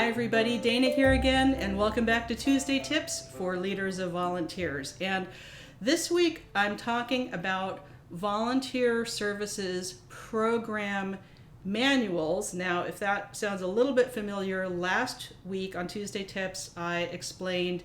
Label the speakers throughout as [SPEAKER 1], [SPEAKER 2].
[SPEAKER 1] everybody, Dana here again, and welcome back to Tuesday Tips for Leaders of Volunteers. And this week I'm talking about volunteer services program manuals. Now, if that sounds a little bit familiar, last week on Tuesday Tips I explained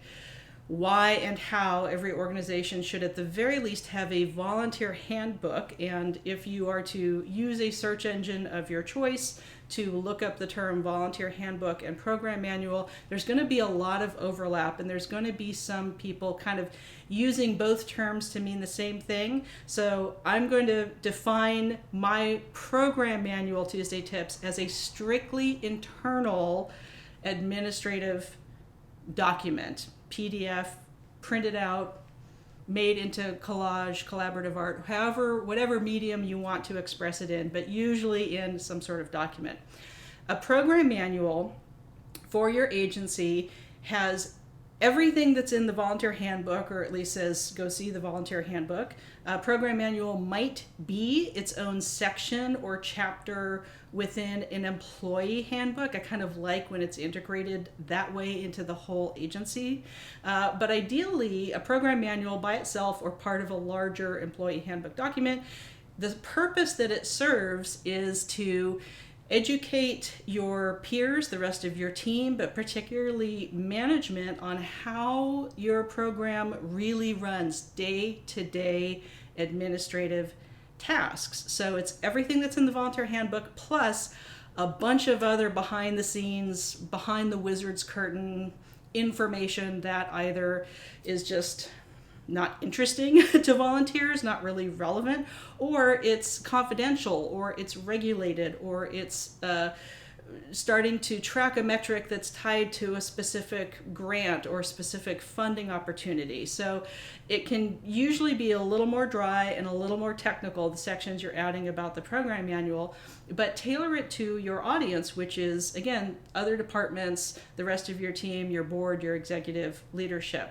[SPEAKER 1] why and how every organization should at the very least have a volunteer handbook. And if you are to use a search engine of your choice to look up the term volunteer handbook and program manual, there's going to be a lot of overlap, and there's going to be some people kind of using both terms to mean the same thing. So I'm going to define my program manual Tuesday Tips as a strictly internal administrative document, PDF, printed out, made into collage, collaborative art, whatever medium you want to express it in, but usually in some sort of document. A program manual for your agency has everything that's in the volunteer handbook, or at least says go see the volunteer handbook. A program manual might be its own section or chapter within an employee handbook. I kind of like when it's integrated that way into the whole agency. But ideally, a program manual by itself or part of a larger employee handbook document, the purpose that it serves is to educate your peers, the rest of your team, but particularly management, on how your program really runs day-to-day administrative tasks. So it's everything that's in the volunteer handbook plus a bunch of other behind the scenes, behind the wizard's curtain information that either is just not interesting to volunteers, not really relevant, or it's confidential, or it's regulated, or it's starting to track a metric that's tied to a specific grant or specific funding opportunity. So it can usually be a little more dry and a little more technical, the sections you're adding about the program manual, but tailor it to your audience, which is, again, other departments, the rest of your team, your board, your executive leadership.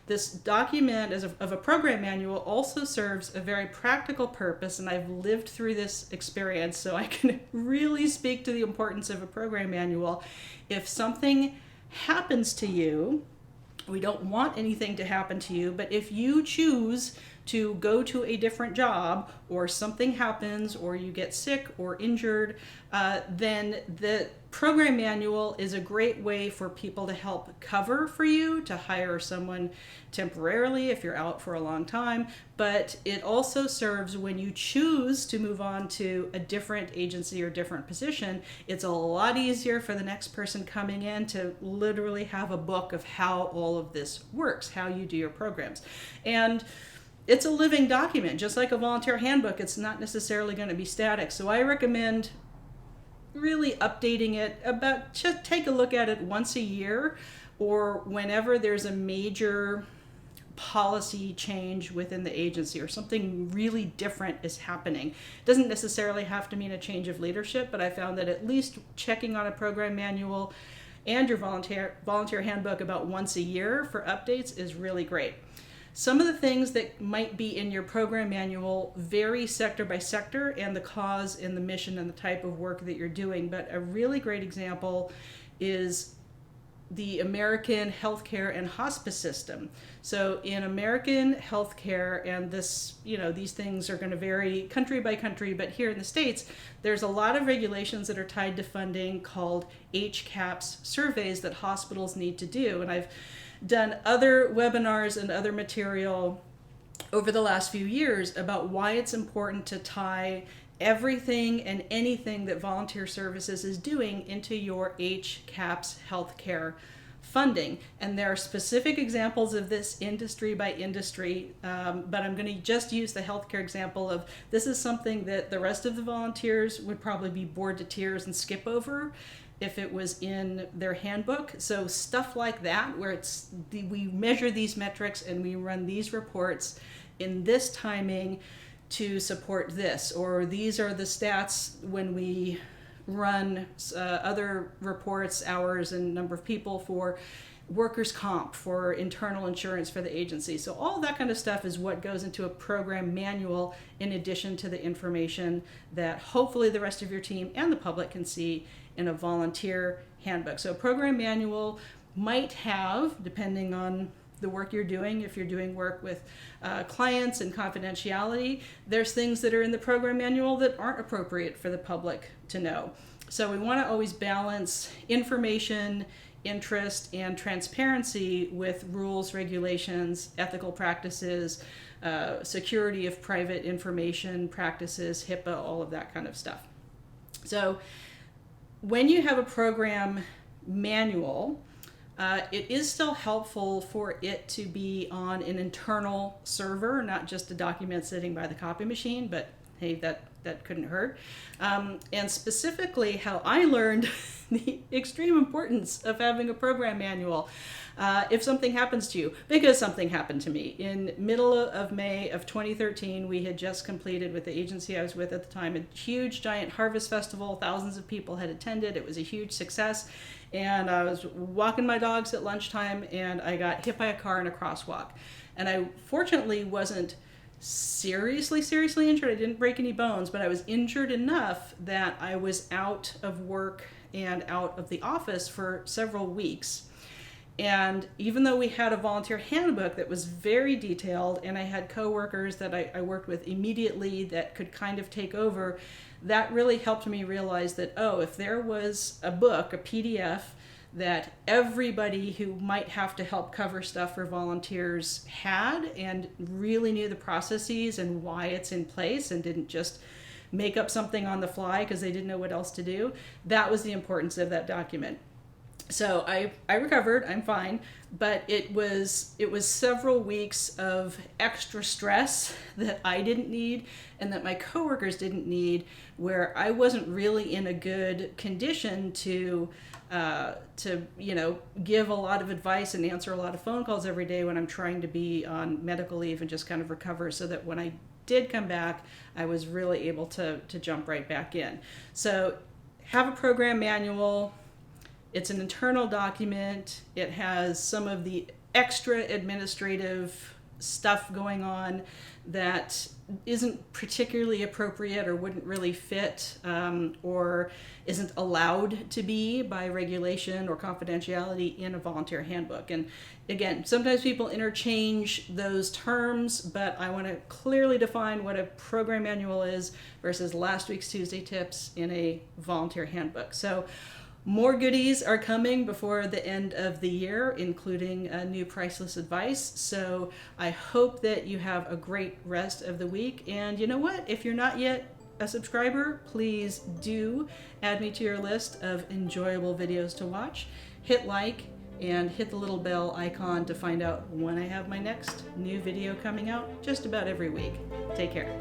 [SPEAKER 1] This document of a program manual also serves a very practical purpose, and I've lived through this experience, so I can really speak to the importance of a program manual. If something happens to you, we don't want anything to happen to you, but if you choose to go to a different job, or something happens, or you get sick or injured, then the program manual is a great way for people to help cover for you, to hire someone temporarily if you're out for a long time. But it also serves when you choose to move on to a different agency or different position. It's a lot easier for the next person coming in to literally have a book of how all of this works, how you do your programs. And it's a living document, just like a volunteer handbook. It's not necessarily going to be static. So I recommend really updating it just take a look at it once a year, or whenever there's a major policy change within the agency or something really different is happening. It doesn't necessarily have to mean a change of leadership, but I found that at least checking on a program manual and your volunteer handbook about once a year for updates is really great. Some of the things that might be in your program manual vary sector by sector and the cause and the mission and the type of work that you're doing, but a really great example is the American healthcare and hospice system. So in American healthcare, and these things are going to vary country by country, but here in the States, there's a lot of regulations that are tied to funding called HCAHPS surveys that hospitals need to do. And I've done other webinars and other material over the last few years about why it's important to tie everything and anything that volunteer services is doing into your HCAHPS healthcare funding. And there are specific examples of this industry by industry, but I'm going to just use the healthcare example of this is something that the rest of the volunteers would probably be bored to tears and skip over if it was in their handbook. So stuff like that, where we measure these metrics and we run these reports in this timing to support this, or these are the stats when we run other reports, hours and number of people for workers' comp for internal insurance for the agency. So all that kind of stuff is what goes into a program manual, in addition to the information that hopefully the rest of your team and the public can see in a volunteer handbook. So a program manual might have, depending on the work you're doing, if you're doing work with clients and confidentiality, there's things that are in the program manual that aren't appropriate for the public to know. So we want to always balance information, interest, and transparency with rules, regulations, ethical practices, security of private information practices, HIPAA, all of that kind of stuff. So when you have a program manual, it is still helpful for it to be on an internal server, not just a document sitting by the copy machine, but hey, that couldn't hurt. And specifically how I learned the extreme importance of having a program manual if something happens to you, because something happened to me. In middle of May of 2013, we had just completed with the agency I was with at the time a huge giant harvest festival. Thousands of people had attended. It was a huge success. And I was walking my dogs at lunchtime and I got hit by a car in a crosswalk. And I fortunately wasn't seriously injured. I didn't break any bones, but I was injured enough that I was out of work and out of the office for several weeks. And even though we had a volunteer handbook that was very detailed, and I had coworkers that I worked with immediately that could kind of take over, that really helped me realize that, oh, if there was a book, a PDF, that everybody who might have to help cover stuff for volunteers had and really knew the processes and why it's in place and didn't just make up something on the fly because they didn't know what else to do, that was the importance of that document. So I recovered, I'm fine, but it was several weeks of extra stress that I didn't need and that my coworkers didn't need, where I wasn't really in a good condition to give a lot of advice and answer a lot of phone calls every day when I'm trying to be on medical leave and just kind of recover, so that when I did come back, I was really able to jump right back in. So have a program manual. It's an internal document. It has some of the extra administrative stuff going on that isn't particularly appropriate or wouldn't really fit or isn't allowed to be by regulation or confidentiality in a volunteer handbook. And again, sometimes people interchange those terms, but I want to clearly define what a program manual is versus last week's Tuesday tips in a volunteer handbook. So more goodies are coming before the end of the year, including new priceless advice. So I hope that you have a great rest of the week. And you know what? If you're not yet a subscriber, please do add me to your list of enjoyable videos to watch. Hit like and hit the little bell icon to find out when I have my next new video coming out just about every week. Take care.